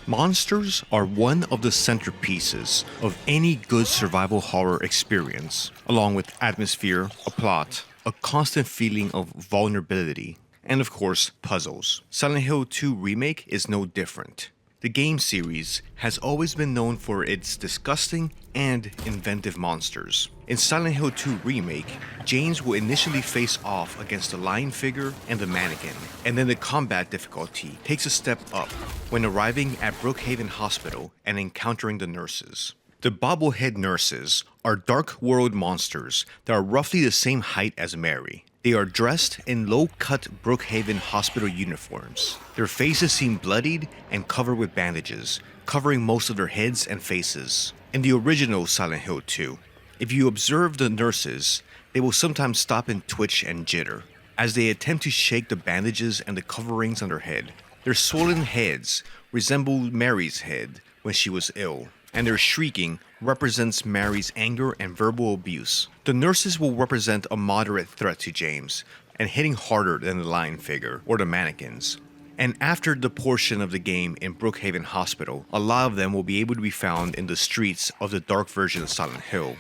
Monsters are one of the centerpieces of any good survival horror experience, along with atmosphere, a plot, a constant feeling of vulnerability, and of course, puzzles. Silent Hill 2 Remake is no different. The game series has always been known for its disgusting and inventive monsters. In Silent Hill 2 Remake, James will initially face off against the lion figure and the mannequin, and then the combat difficulty takes a step up when arriving at Brookhaven Hospital and encountering the nurses. The bobblehead nurses are dark world monsters that are roughly the same height as Mary. They are dressed in low-cut Brookhaven Hospital uniforms. Their faces seem bloodied and covered with bandages, covering most of their heads and faces. In the original Silent Hill 2, if you observe the nurses, they will sometimes stop and twitch and jitter as they attempt to shake the bandages and the coverings on their head. Their swollen heads resemble Mary's head when she was ill, and their shrieking represents Mary's anger and verbal abuse. The nurses will represent a moderate threat to James, and hitting harder than the lion figure or the mannequins. And after the portion of the game in Brookhaven Hospital, a lot of them will be able to be found in the streets of the dark version of Silent Hill.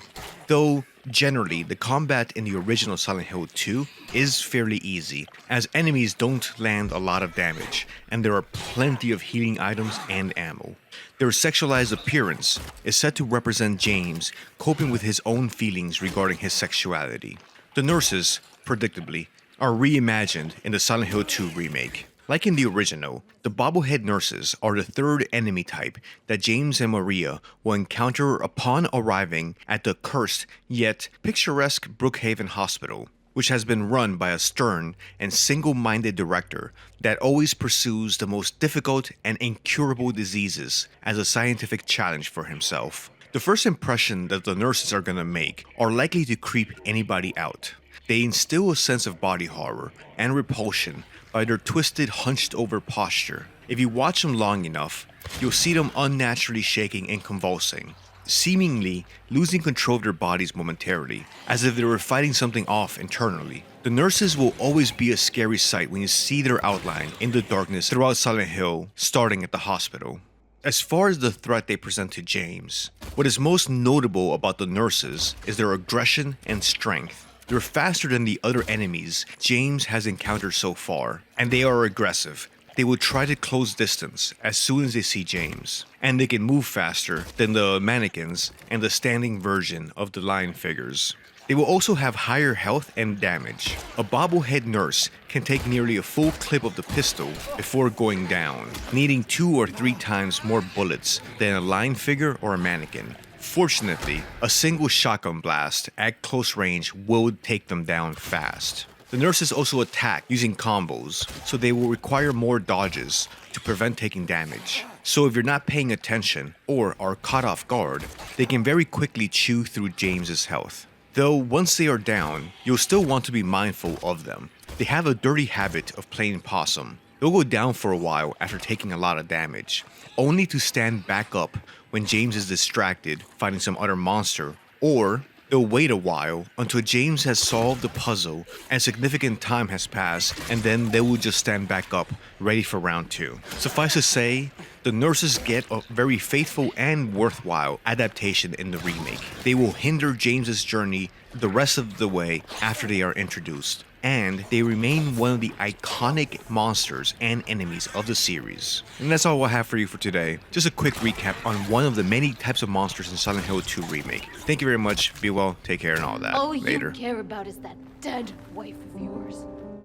Though, generally, the combat in the original Silent Hill 2 is fairly easy, as enemies don't land a lot of damage, and there are plenty of healing items and ammo. Their sexualized appearance is said to represent James coping with his own feelings regarding his sexuality. The nurses, predictably, are reimagined in the Silent Hill 2 remake. Like in the original, the bobblehead nurses are the third enemy type that James and Maria will encounter upon arriving at the cursed yet picturesque Brookhaven Hospital, which has been run by a stern and single-minded director that always pursues the most difficult and incurable diseases as a scientific challenge for himself. The first impression that the nurses are gonna make are likely to creep anybody out. They instill a sense of body horror and repulsion by their twisted, hunched-over posture. If you watch them long enough, you'll see them unnaturally shaking and convulsing, seemingly losing control of their bodies momentarily, as if they were fighting something off internally. The nurses will always be a scary sight when you see their outline in the darkness throughout Silent Hill, starting at the hospital. As far as the threat they present to James, what is most notable about the nurses is their aggression and strength. They're faster than the other enemies James has encountered so far, and they are aggressive. They will try to close distance as soon as they see James, and they can move faster than the mannequins and the standing version of the lion figures. They will also have higher health and damage. A bobblehead nurse can take nearly a full clip of the pistol before going down, needing 2 or 3 times more bullets than a lion figure or a mannequin. Fortunately, a single shotgun blast at close range will take them down fast. The nurses also attack using combos, so they will require more dodges to prevent taking damage. So if you're not paying attention or are caught off guard, they can very quickly chew through James's health. Though once they are down, you'll still want to be mindful of them. They have a dirty habit of playing possum. They'll go down for a while after taking a lot of damage, only to stand back up when James is distracted fighting some other monster, or they'll wait a while until James has solved the puzzle and significant time has passed, and then they will just stand back up, ready for round 2. Suffice to say, the nurses get a very faithful and worthwhile adaptation in the remake. They will hinder James's journey the rest of the way after they are introduced, and they remain one of the iconic monsters and enemies of the series. And that's all I have for you for today. Just a quick recap on one of the many types of monsters in Silent Hill 2 Remake. Thank you very much, be well, take care and all that. All Later. you care about is that dead wife of yours.